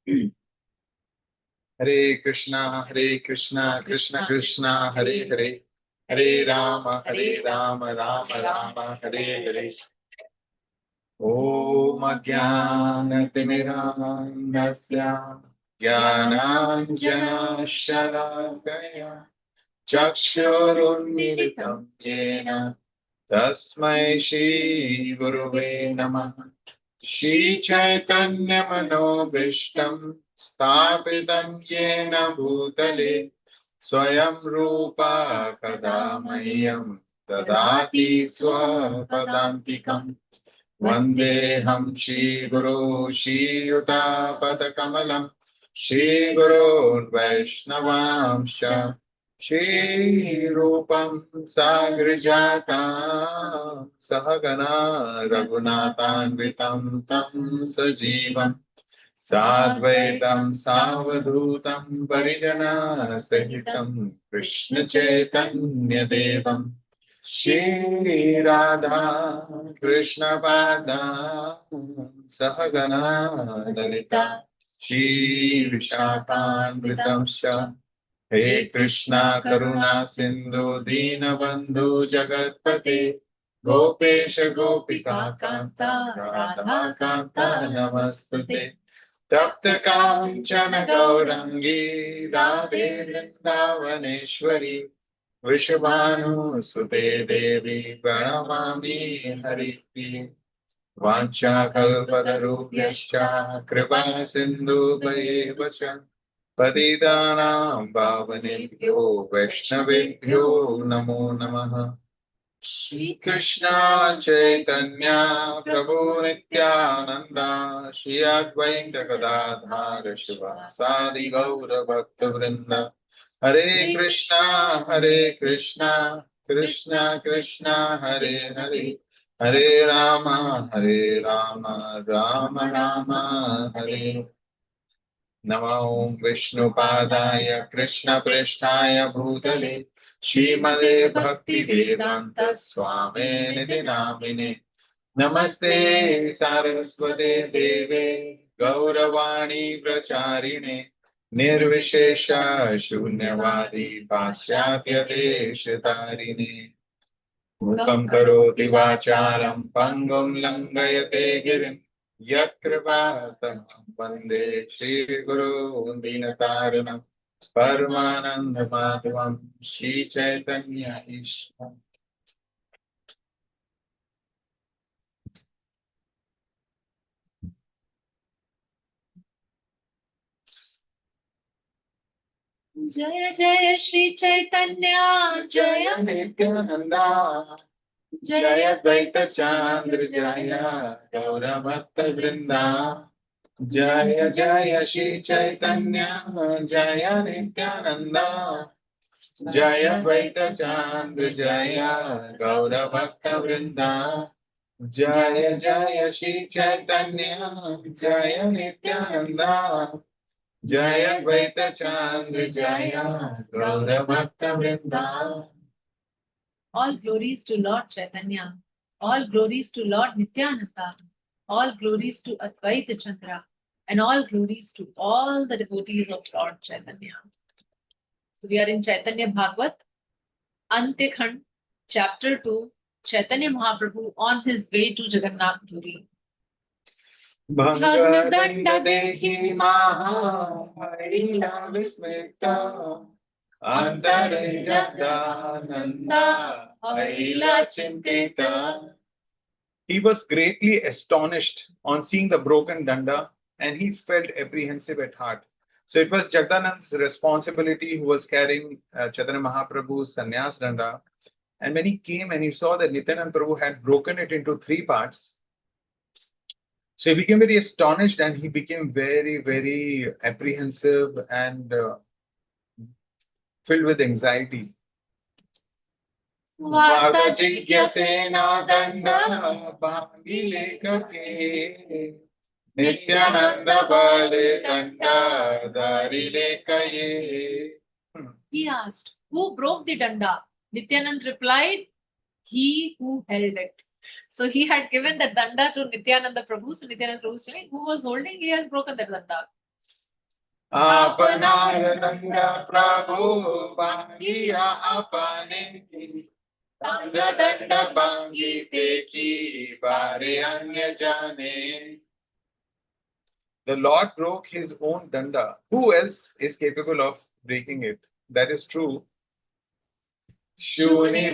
Hare Krishna, Krishna Krishna, Hare Hare, Hare Rama, Rama Rama, Hare Hare. Om Ajnanatimirandasya Jnananjana Shalakaya Chakshurunmilitam Yena Tasmai Shri Gurave Namah. Shri Chaitanya Manobishtam Sthapitam Yena Bhutale Swayam Rupa Kadamayyam Dadati Swapadantikam Vandeham Shri Guru Shri Yuta Padakamalam Shri Guru Vaishnavamsha Shri Rupam Sagrijata Sahagana Raghunathanvitam Tam Sajivam Sadvaitam Savadhutam Parijana Sahitam Krishna Chaitanya Devam Shri Radha Krishna Pada Sahagana Lalita Shri Vishakhanvitam Sha He Krishna Karuna Sindhu Dinabandhu Jagatpate Gopesha Gopika Kanta Radha Kanta Namastute Tapta Kanchana Gaurangi Radhe Vrindavaneshwari Vrishabhanu Sute Devi Pranamami Haripi Vancha Kalpatarubhyascha Kripa Sindhu Bhayevacha Patitanam Pavanebhyo Vaishnavebhyo Namo Namaha. Shri Krishna Chaitanya Prabhu Nityananda Shri Advaita Gadadhara Shiva Sadi Gaura Bhakta Vrinda Hare Krishna Krishna Krishna Hare Hare Hare Rama Rama Rama Hare Namo Vishnupadaya Krishna Presthaya Bhutale Shrimade Bhakti Vedanta Swami Nidhi Namine Namaste Saraswate Deve Gauravani Pracharine Nirvishesha Shunyavadi Paschatya Deshatarine Mukam Karoti Vacharam Pangam Langayate Girim Yatkripatam Vande Shri Guru Dinataranam Paramananda Madhavam Shri Chaitanya Ishram. Jaya Jaya Shri Chaitanya Jaya Nityananda Jaya Dvaita Chandra Jaya Gaura Bhakta Vrinda Jaya Jaya Shri Chaitanya Jaya Nityananda Jaya Dvaita Chandra Jaya Gaura Bhakta Vrinda Jaya Jaya Shri Chaitanya Jaya Nityananda Jaya Dvaita Chandra Jaya Gaura Bhakta Vrinda. All glories to Lord Chaitanya, all glories to Lord Nityananda, all glories to Advaita Chandra, and all glories to all the devotees of Lord Chaitanya. So we are in Chaitanya Bhagavat, Antekhand, Chapter 2, Chaitanya Mahaprabhu on his way to Jagannath Puri. Bhanga Dehi Maha Harila Vismita Antare Jagananda Harila Chintita. He was greatly astonished on seeing the broken danda and he felt apprehensive at heart. So it was Jagannath's responsibility who was carrying Chaitanya Mahaprabhu's sannyas danda. And when he came and he saw that Nityananda Prabhu had broken it into three parts, so he became very astonished and he became very, very apprehensive and filled with anxiety. Varta jigyasena danda bhangile kake Nityananda bale danda darile kaye. He asked, who broke the danda? Nityanand replied, he who held it. So he had given the danda to Nityananda Prabhu. So Nityananda Prabhu was saying, who was holding? He has broken the danda. आपनार दंड प्रभु भांगिया अपने दंड भांगी ते की बारे अन्य जाने. The Lord broke his own danda. Who else is capable of breaking it? That is true. Shuni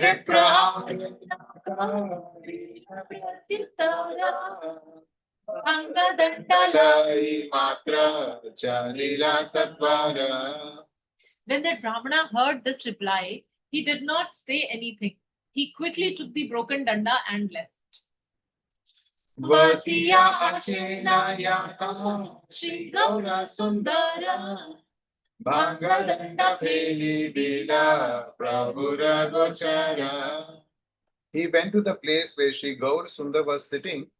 When the Brahmana heard this reply, he did not say anything. He quickly took the broken danda and left. Vasiya achena yata Shri Gaura Sundara Bhanga danda pheli dila Prabhura gochara. He went to the place where Shri Gaur Sundar was sitting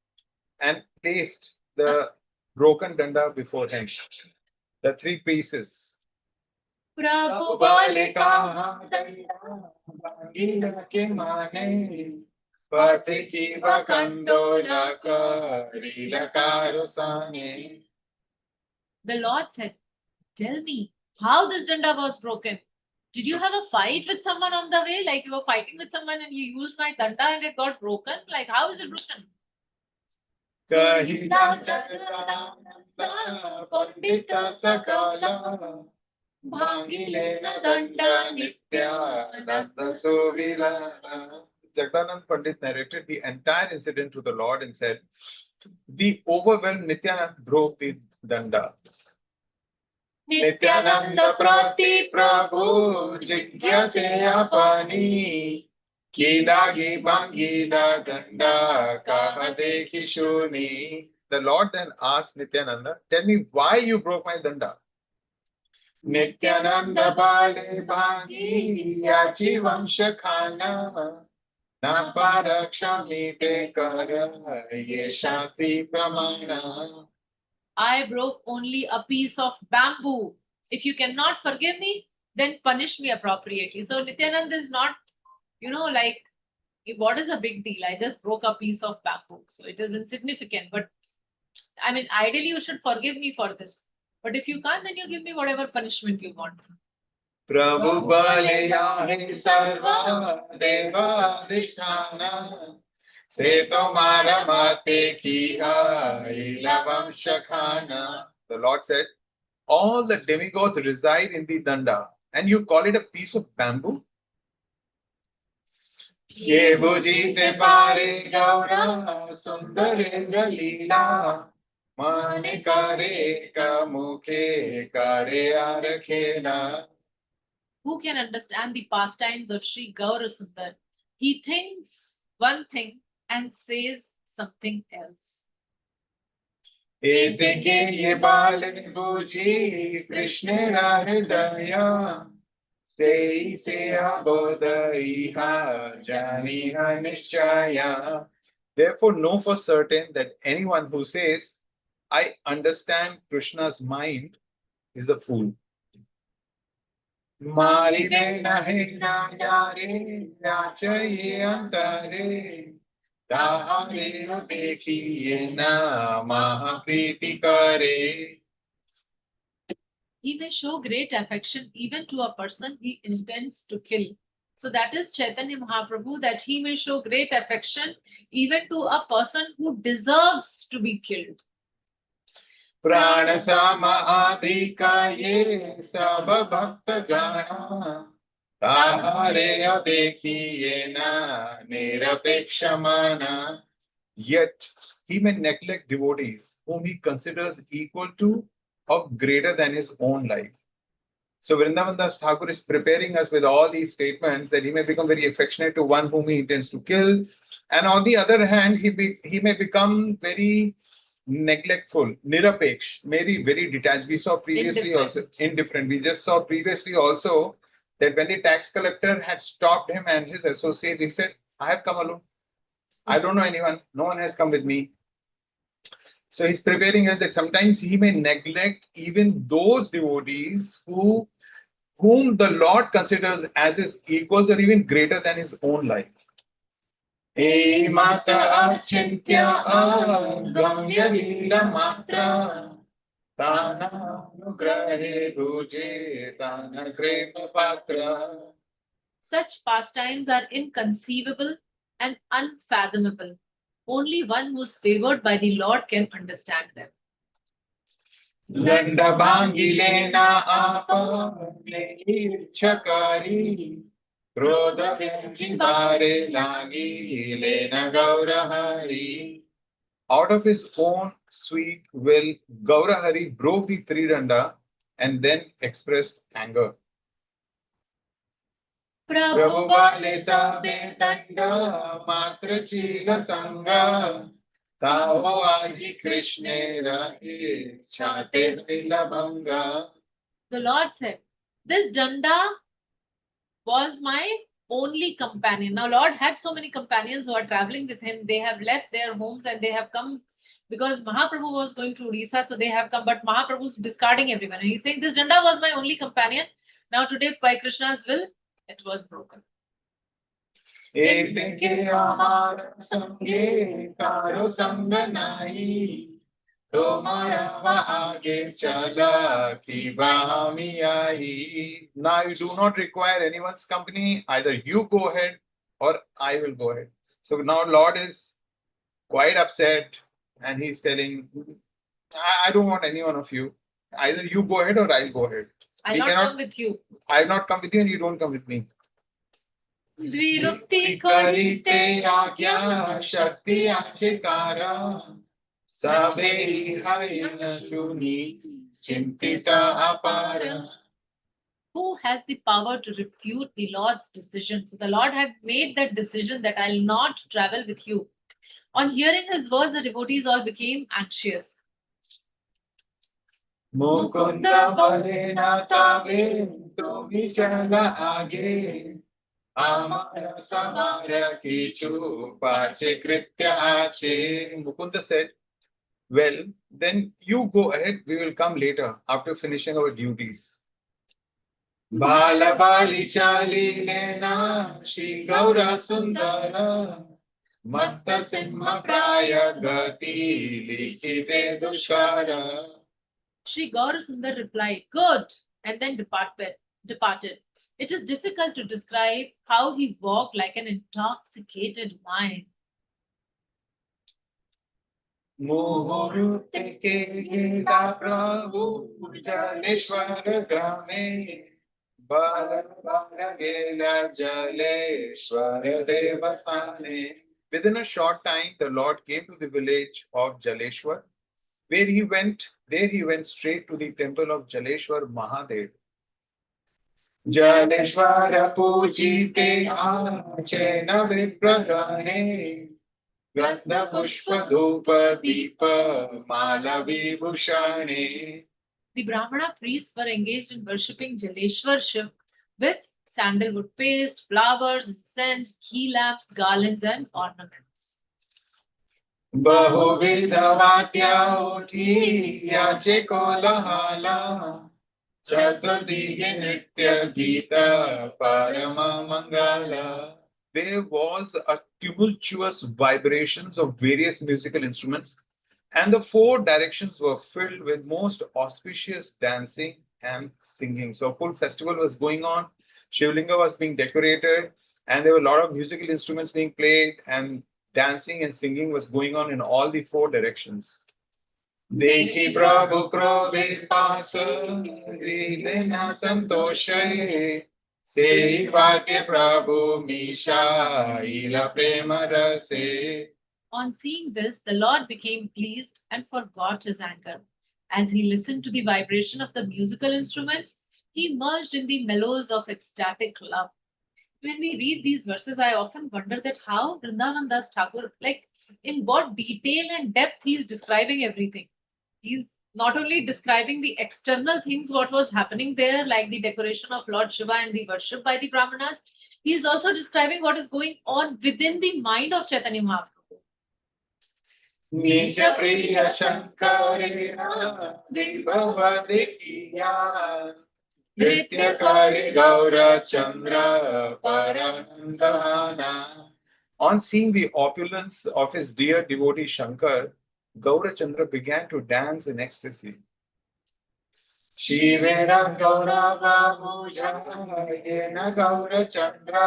and placed the broken danda before him. The three pieces. Prabhu Bale kaha danda bhangila ke mane Pati ki vakandola karila karusane. The Lord said, "Tell me how this danda was broken. Did you have a fight with someone on the way? Like you were fighting with someone and you used my danda and it got broken? Like how is it broken?" Kahila Jagannath Pandita Sakala Bhangile na danda nitya nanda suvilana. Jagannath Pandit narrated the entire incident to the Lord and said, the overwhelmed Nityanand broke the danda. Nityananda prati Prabhu jigyase apani Kidagi bangida danda kaha dekhi shuni. The Lord then asked Nityananda, tell me why you broke my danda. Nityananda bale bhangi yachi vamsha khana na parakshami te kara ye shasti pramana. I broke only a piece of bamboo. If you cannot forgive me, then punish me appropriately. So Nityanand is not, like, what is a big deal? I just broke a piece of bamboo. So it is insignificant. But I mean, ideally, you should forgive me for this. But if you can't, then you give me whatever punishment you want. Prabhu bale yahi sarva deva adhisthana se tomara mate kiya ilavam shakhana. The Lord said, all the demigods reside in the danda and you call it a piece of bamboo? Ye bujite pare gaura sundarendra leela mane kare ka mukhe kare arakhena. Who can understand the pastimes of Sri Gaurasundar? He thinks one thing and says something else. Etike ye bale buji Krishnera hridaya se abodaiha janiha nishchaya. Therefore know for certain that anyone who says, I understand Krishna's mind is a fool. Marine nahe na yare yachaye antare tahare dekhiye na mahapriti kare. He may show great affection even to a person he intends to kill. So that is Chaitanya Mahaprabhu, that he may show great affection even to a person who deserves to be killed. प्राण समाधिकाये सब भक्त गण ताहारे देखिए ना निरपेक्ष mana. Yet he may neglect devotees whom he considers equal to or greater than his own life. So Vrindavan Das Thakur is preparing us with all these statements that he may become very affectionate to one whom he intends to kill, and on the other hand, he may become very neglectful, nirapeksh, very detached. We saw previously also indifferent. We just saw previously also that when the tax collector had stopped him and his associate, he said, I have come alone. I don't know anyone. No one has come with me. So he's preparing us that sometimes he may neglect even those devotees whom the Lord considers as his equals or even greater than his own life. Hey Mata Achintya Gamya Lila Matra Tananugrahe bhuje tanakrema patra. Such pastimes are inconceivable and unfathomable. Only one who is favored by the Lord can understand them. Landa bangilena apa chakari. Krodha vyajibare lagi lena gaurahari. Out of his own sweet will, Gaurahari broke the three danda and then expressed anger. Prabhu bale sabe danda matra chila sanga. Tao aji Krishna rahe chate bhanga. The Lord said, this danda was my only companion. Now, Lord had so many companions who are traveling with him. They have left their homes and they have come because Mahaprabhu was going to Orissa, so they have come. But Mahaprabhu is discarding everyone. And he's saying, this danda was my only companion. Now, today, by Krishna's will, it was broken. एक के आहार संगे कारो संग नाई तुम्हारा आगे चला की बामी आई. Now you do not require anyone's company. Either you go ahead or I will go ahead. So now Lord is quite upset and he's telling, I don't want any one of you. Either you go ahead or I'll go ahead. I'll not come with you. I'll not come with you and you don't come with me. द्विरुक्ति करते आज्ञा शक्ति आचिकारा सबे हरिन शुनि चिंतिता अपारा. Who has the power to refute the Lord's decision? So the Lord had made that decision that I'll not travel with you. On hearing his words, the devotees all became anxious. Mukunda balena tave tumi chala age amara samara kichu pache kritya ache. Mukunda said, well, then you go ahead. We will come later after finishing our duties. Bala bali chali lena Shri Gaura Sundara Matta Simha Praya Gati Likhite Dushkara. Shri Gaurasundar replied, good, and then departed. It is difficult to describe how he walked like an intoxicated wine. Muhurute ke gila Prabhu Jaleshwar Grame Bala Bala Gela Jaleshwar Devasthane. Within a short time, the Lord came to the village of Jaleshwar, where he went. There he went straight to the temple of Jaleshwar Mahadev. Jaleshwar Pujite Achena Vipragane Gandha Pushpa Dhupa Deepa Mala Vibhushane. The Brahmana priests were engaged in worshipping Jaleshwar Shiv with sandalwood paste, flowers, incense, ghee lamps, garlands, and ornaments. Bahuvidha Vatya Uthi Yache Kolahala Chaturdihi Nritya Gita Parama Mangala. There was a tumultuous vibrations of various musical instruments, and the four directions were filled with most auspicious dancing and singing. So a full festival was going on. Shivlinga was being decorated, and there were a lot of musical instruments being played, and dancing and singing was going on in all the four directions. देखी प्रभु क्रोधे पास रीलेना संतोषे से वाक्य प्रभु Misha ila prema rase. On seeing this, the Lord became pleased and forgot his anger. As he listened to the vibration of the musical instruments, he merged in the mellows of ecstatic love. When we read these verses, I often wonder that how Vrindavan Das Thakur, like in what detail and depth he is describing everything. He's not only describing the external things, what was happening there, like the decoration of Lord Shiva and the worship by the Brahmanas, he is also describing what is going on within the mind of Chaitanya Mahaprabhu. Nija priya shankarena vibhava dekhiya Nrityakari Gaura Chandra Paranandana. On seeing the opulence of his dear devotee Shankar, Gaurachandra began to dance in ecstasy. शिवेन गौरवभुजायेन गौरचन्द्रा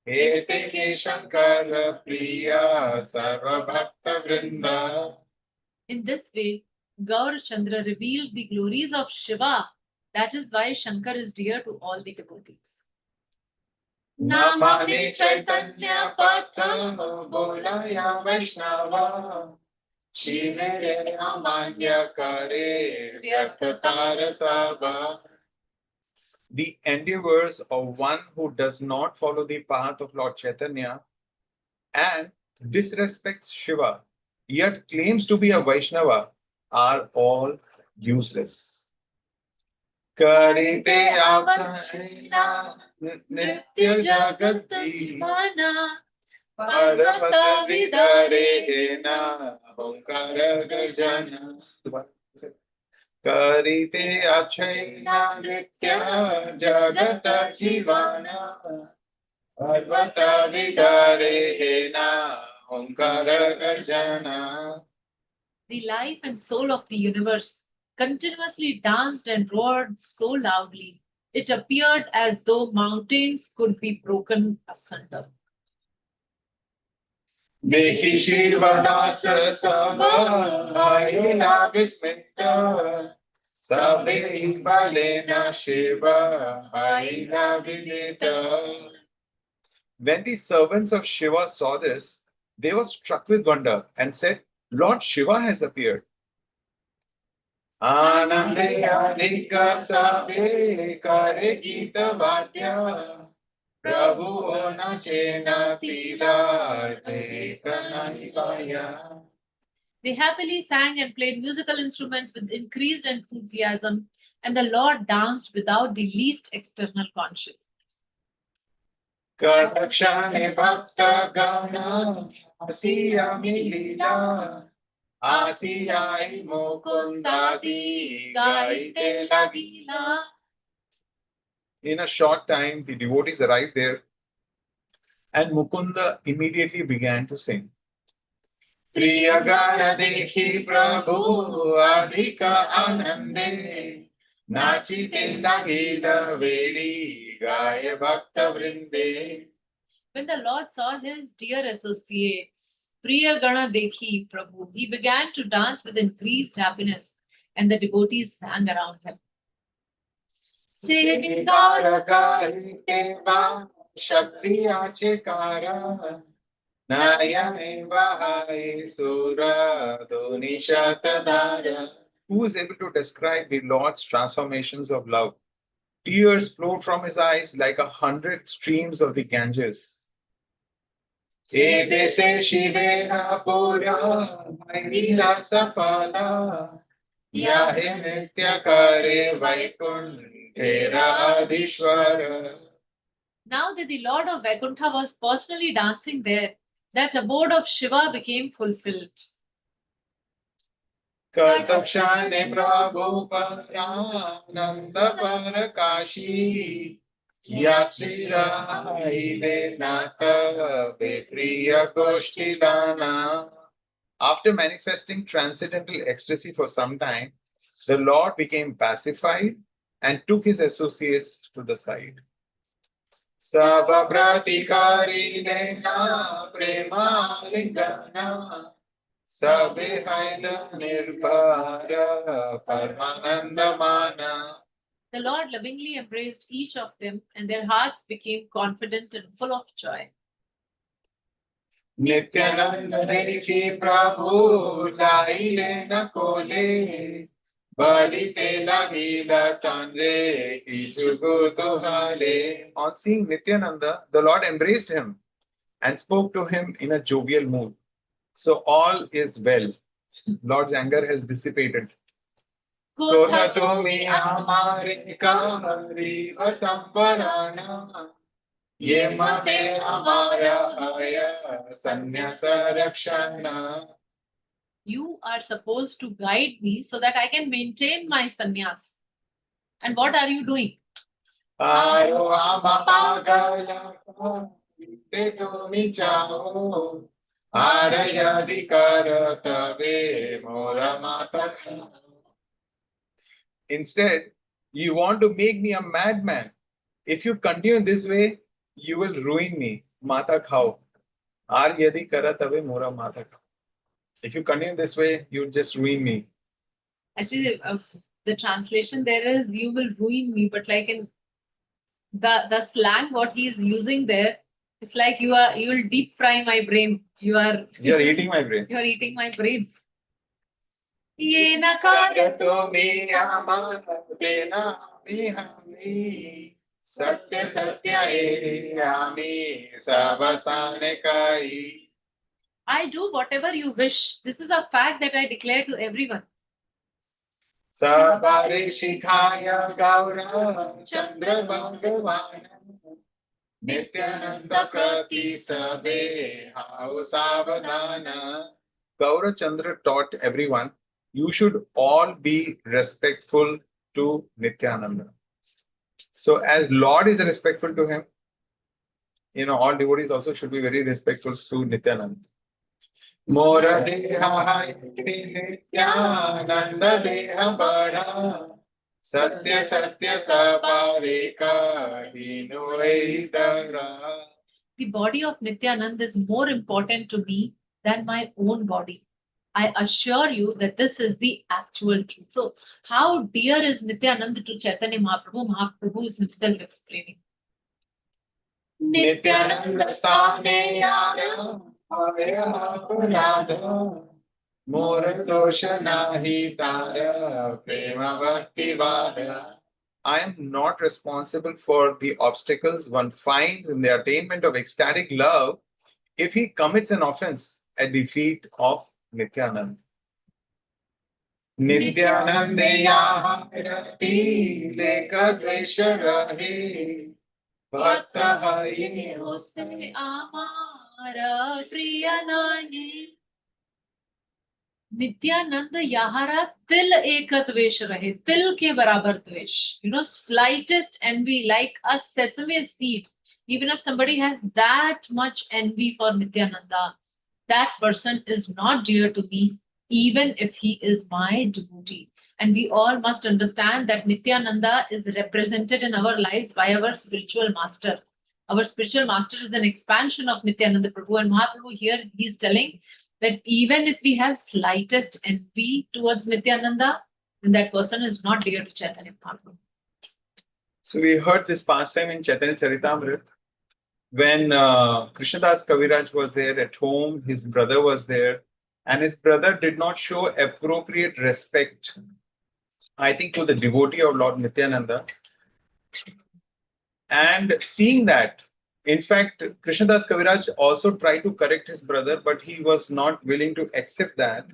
एते के शङ्कर प्रिया सर्वभक्तवृन्दा. In this way, Gaur Chandra revealed the glories of Shiva. That is why Shankar is dear to all the devotees. Namami चैतन्य पथं बोलाय वैष्णवा शिवेरे अमान्य करे व्यर्थतार sabha. The endeavors of one who does not follow the path of Lord Chaitanya and disrespects Shiva, yet claims to be a Vaishnava, are all useless. Karite avachina nitya jagat jivana parvata vidarena omkara garjana. Karite achena nitya jagat jivana parvata vidarena omkara garjana. The life and soul of the universe continuously danced and roared so loudly, it appeared as though mountains could be broken asunder. देखी शिवदास सब आयुना विस्मित सबे बले न शिव आयुना विदित. When the servants of Shiva saw this, they were struck with wonder and said, Lord Shiva has appeared. Anande adhika sabe kare gita vadya Prabhu nachena tila dekanayivaya. They happily sang and played musical instruments with increased enthusiasm, and the Lord danced without the least external conscience. Katakshane bhakta gana asiyami lila asiyai mukundadi gaite lagila. In a short time, the devotees arrived there, and Mukunda immediately began to sing. Priyagana dekhi Prabhu adhika anande nachite lagila vedi gaya bhakta vrinde. When the Lord saw his dear associates, Priya Gana Dekhi Prabhu, he began to dance with increased happiness, and the devotees sang around him. Sevindara kahiteva shakti achekara nayane vahai sura donishatadara. Who is able to describe the Lord's transformations of love? Tears flowed from his eyes like 100 streams of the Ganges. Ebe se shivera pura maila safala yahe nitya kare vaikuntera adhishwara. Now that the Lord of Vaikuntha was personally dancing there, that abode of Shiva became fulfilled. Katakshane Prabhu Parananda Parakashi Yasira Ile Nata Vepriya Goshtilana. After manifesting transcendental ecstasy for some time, the Lord became pacified and took his associates to the side. Savabratikari Nena Prema Lingana Sabe Haila Nirbhara Paramanandamana. The Lord lovingly embraced each of them, and their hearts became confident and full of joy. Nityananda Dekhi Prabhu Laile Nakole Balite Lagila Tanre Kichugu Tuhale. On seeing Nityananda, the Lord embraced him and spoke to him in a jovial mood. So all is well. Lord's anger has dissipated. Kotha tumi amare kari vasamvarana ye mate amara aya sannyasa rakshana. You are supposed to guide me so that I can maintain my sannyas. And what are you doing? Aro amapagala te tumi chao arayadikara tave mora mata. Instead, you want to make me a madman. If you continue this way, you will ruin me. Mata khao. Ar yadi kara tabe mora mata khao. If you continue this way, you just ruin me. Actually, the translation there is "you will ruin me," but like in the slang, what he is using there, it's like you will deep fry my brain. You're eating my brain. You are eating my brain. ये नकार तो मी तेना मी हमी सत्य सत्य आमी सबस्ताने करी. I do whatever you wish. This is a fact that I declare to everyone. सबरे शिखाय गौर चंद्र भगवान नित्यानंद प्रति सबे हाउ सावधान. Gaura Chandra taught everyone, you should all be respectful to Nityananda. So as Lord is respectful to him, all devotees also should be very respectful to Nityananda. Mora deha Nityananda deha bada satya satya sapare kahinu dara. The body of Nityananda is more important to me than my own body. I assure you that this is the actual truth. So, how dear is Nityananda to Chaitanya Mahaprabhu? Mahaprabhu is himself explaining. Nityananda sthane yara apurada mora dosha nahi tara prema bhakti vada. I am not responsible for the obstacles one finds in the attainment of ecstatic love if he commits an offense at the feet of Nityananda. Nityanande yaharati leka dvesha rahe bhakta hai Usse amara priya nahi. Nityanand याहरा तिल एक द्वेष रहे, तिल के बराबर द्वेष. Slightest envy, like a sesame seed. Even if somebody has that much envy for Nityananda, that person is not dear to me, even if he is my devotee. And we all must understand that Nityananda is represented in our lives by our spiritual master. Our spiritual master is an expansion of Nityananda Prabhu, and Mahaprabhu here he is telling that even if we have slightest envy towards Nityananda, then that person is not dear to Chaitanya Mahaprabhu. So we heard this pastime in Chaitanya Charitamrita when Krishnadas Kaviraj was there at home, his brother was there, and his brother did not show appropriate respect, I think, to the devotee of Lord Nityananda. And seeing that, in fact, Krishnadas Kaviraj also tried to correct his brother, but he was not willing to accept that.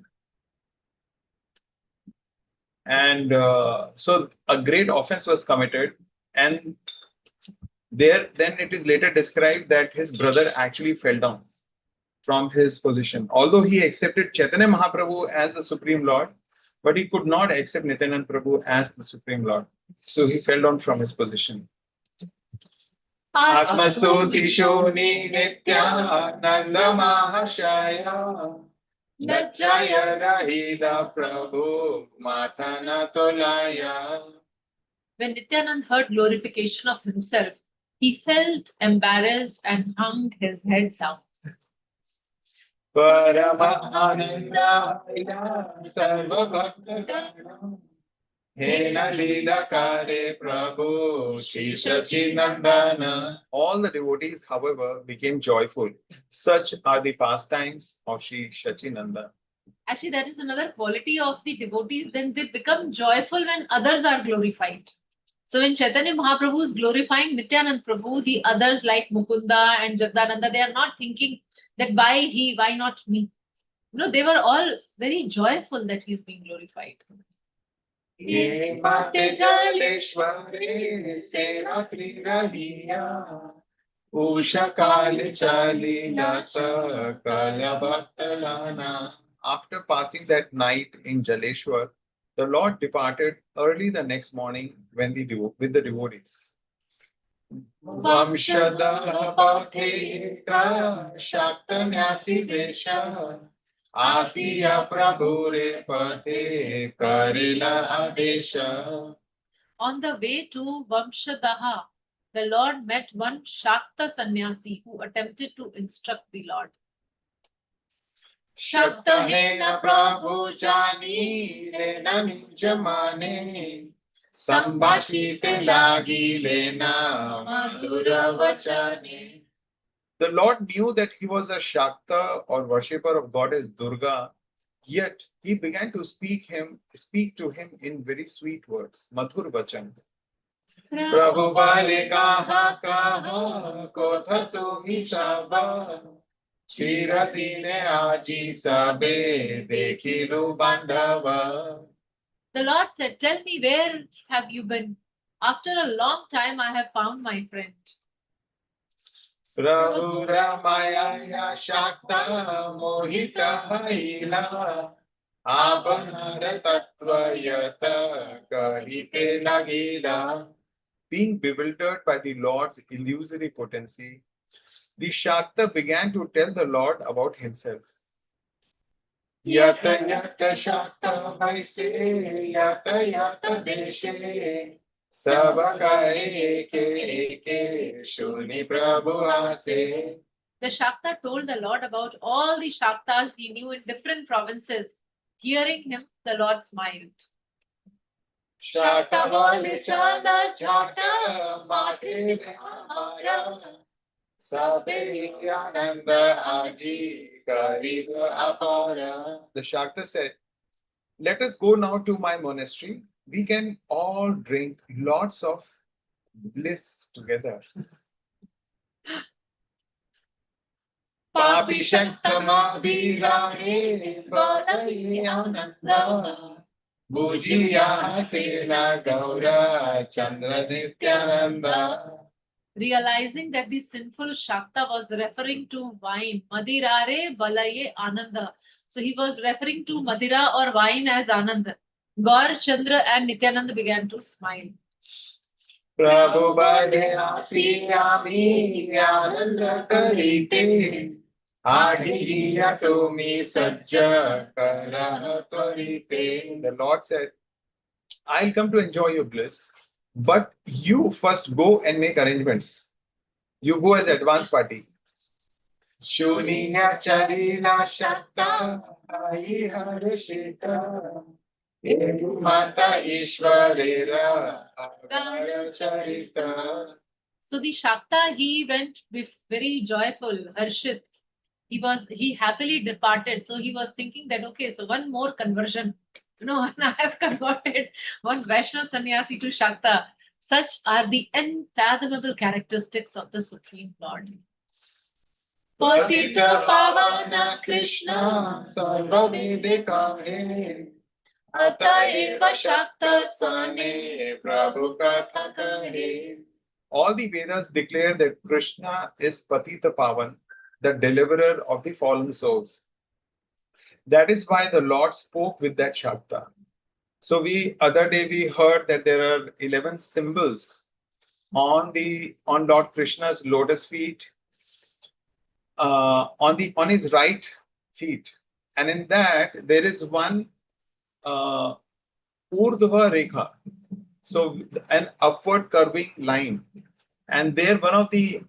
And so a great offense was committed. And then it is later described that his brother actually fell down from his position. Although he accepted Chaitanya Mahaprabhu as the Supreme Lord, but he could not accept Nityananda Prabhu as the Supreme Lord. So he fell down from his position. Atmastuti Shoni Nityananda Mahashaya Lajjaya Rahila Prabhu Mathana Tolaya. When Nityanand heard glorification of himself, he felt embarrassed and hung his head down. Paramahananda Sarva Bhakta Hena Lila Kare Prabhu Shri Sachinandana. All the devotees, however, became joyful. Such are the pastimes of Shri Sachinanda. Actually, that is another quality of the devotees. Then they become joyful when others are glorified. So when Chaitanya Mahaprabhu is glorifying Nityanand Prabhu, the others like Mukunda and Jagdananda, they are not thinking that why he, why not me? They were all very joyful that he is being glorified. After passing that night in Jaleshwar, the Lord departed early the next morning with the devotees. Vamshada Patheta Shaktanyasi Vesha Asiya Prabhure Pate Karila Adesha. On the way to Vamshadaha, the Lord met one Shakta sannyasi who attempted to instruct the Lord. Shakta hai na Prabhu jani lena ninja mane. Sambhashite lagi lena madhura vachane. The Lord knew that he was a Shakta or worshipper of goddess Durga, yet he began to speak to him in very sweet words, Madhur Vachan. Prabhu bale kaha kaha kotha tumi saba Chiradine aji sabe dekhilu bandhava. The Lord said, "Tell me, where have you been? After a long time, I have found my friend." Prabhu Ramaya Shakta Mohita Haila Abanar Tatvayata Kahite Lagila. Being bewildered by the Lord's illusory potency, the Shakta began to tell the Lord about himself. Yata yata Shakta Vaise Yata yata Deshe Sabaka eke Shuni Prabhu Ase. The Shakta told the Lord about all the Shaktas he knew in different provinces. Hearing him, the Lord smiled. Shakta vale chala chata mathe hara Sabe ananda aji garib apara. The Shakta said, let us go now to my monastery. We can all drink lots of bliss together. Papi Shaktama Virare Balai Ananda Bujiya Sela Gaura Chandra Nityananda. Realizing that the sinful Shakta was referring to wine, Madirare Balaye Ananda. So he was referring to Madira or wine as Ananda. Gaur, Chandra, and Nityananda began to smile. Prabhu Bade Asiyami Ananda Karite Adiya Tumi Sajja Kara Tvarite. The Lord said, I'll come to enjoy your bliss, but you first go and make arrangements. You go as advance party. Shuniya Charina Shakta Ai Harshita Mata Ishwarera Agara Charita. So the Shakta, he went with very joyful, Harshit. He happily departed. So he was thinking that, okay, so one more conversion. And I have converted one Vaishnava sannyasi to Shakta. Such are the unfathomable characteristics of the Supreme Lord. Patita Pavana Krishna Sarva Vedika He Ataiva Shakta Sane Prabhu Katha Kahe. All the Vedas declare that Krishna is Patita Pavan, the deliverer of the fallen souls. That is why the Lord spoke with that Shakta. So other day we heard that there are 11 symbols on Lord Krishna's lotus feet, on his right feet, and in that there is one Urdhva Rekha, so an upward curving line, and there one of the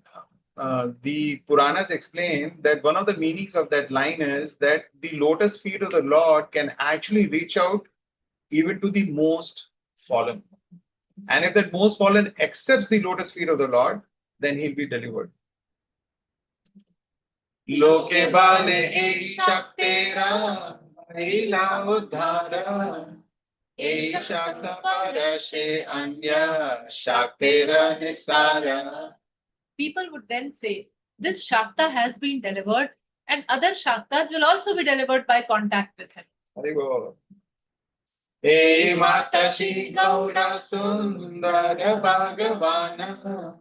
Puranas explain that one of the meanings of that line is that the lotus feet of the Lord can actually reach out even to the most fallen. And if that most fallen accepts the lotus feet of the Lord, then he'll be delivered. Loke bale e shaktera ila uddhara e shakta parashe anya shaktera nistara. People would then say, this Shakta has been delivered, and other Shaktas will also be delivered by contact with him. Hey Mata Shri Gaura Sundara Bhagavana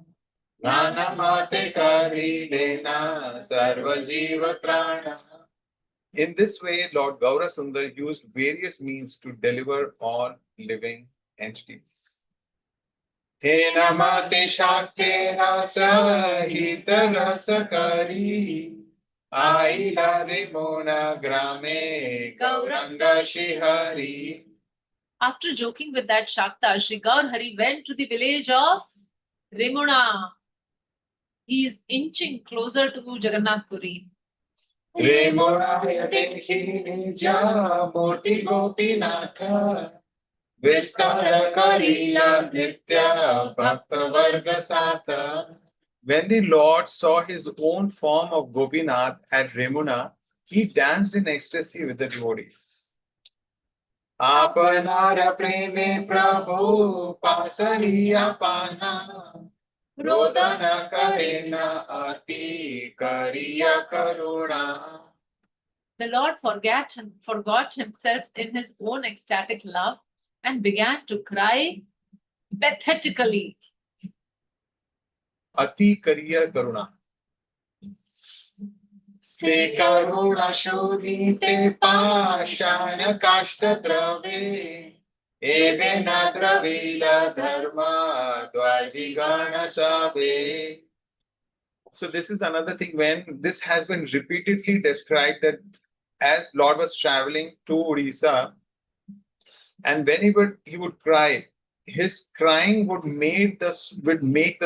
Nana Mate Kari Lena Sarva Jiva Trana. In this way, Lord Gaura Sundar used various means to deliver all living entities. He Namate Shakti Rasa Hita Rasa Kari Aila Rimona Grame Gauranga Shihari. After joking with that Shakta, Sri Gaur Hari went to the village of Remuna. He is inching closer to Jagannath Puri. Remona Dekhi Nija Murti Gopinatha Vistara Karila Nitya Bhakta Varga Sata. When the Lord saw his own form of Gopinath at Remuna, he danced in ecstasy with the devotees. Apanara preme prabhu pasariya pana rodana karena ati kariya karuna. The Lord forgot himself in his own ecstatic love and began to cry pathetically. Ati kariya karuna. Se karuna shodite pashana kashta drave evena dravila dharma dvaji gana sabe. So this is another thing when this has been repeatedly described that as Lord was traveling to Odisha and when he would cry, his crying would make the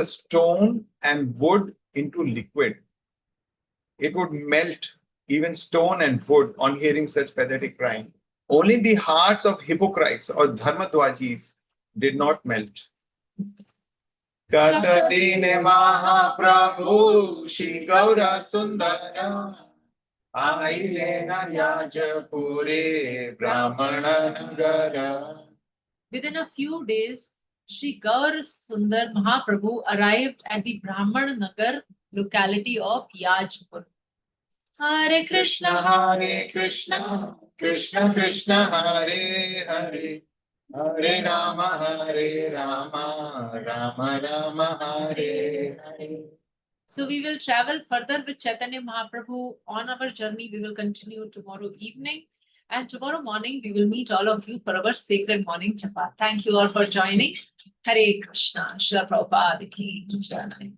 stone and wood into liquid. It would melt even stone and wood on hearing such pathetic crying. Only the hearts of hypocrites or dharmadwajis did not melt. Katadine Mahaprabhu Shri Gaura Sundara Ailena Yajapure Brahmana Nagara. Within a few days, Sri Gaur Sundar Mahaprabhu arrived at the Brahman Nagar locality of Yajpur. Hare Krishna, Hare Krishna, Krishna Krishna Hare Hare, Hare Rama, Rama Rama Hare Hare. So we will travel further with Chaitanya Mahaprabhu on our journey. We will continue tomorrow evening. And tomorrow morning, we will meet all of you for our sacred morning japa. Thank you all for joining. Hare Krishna. Shri Prabhupada ki jai.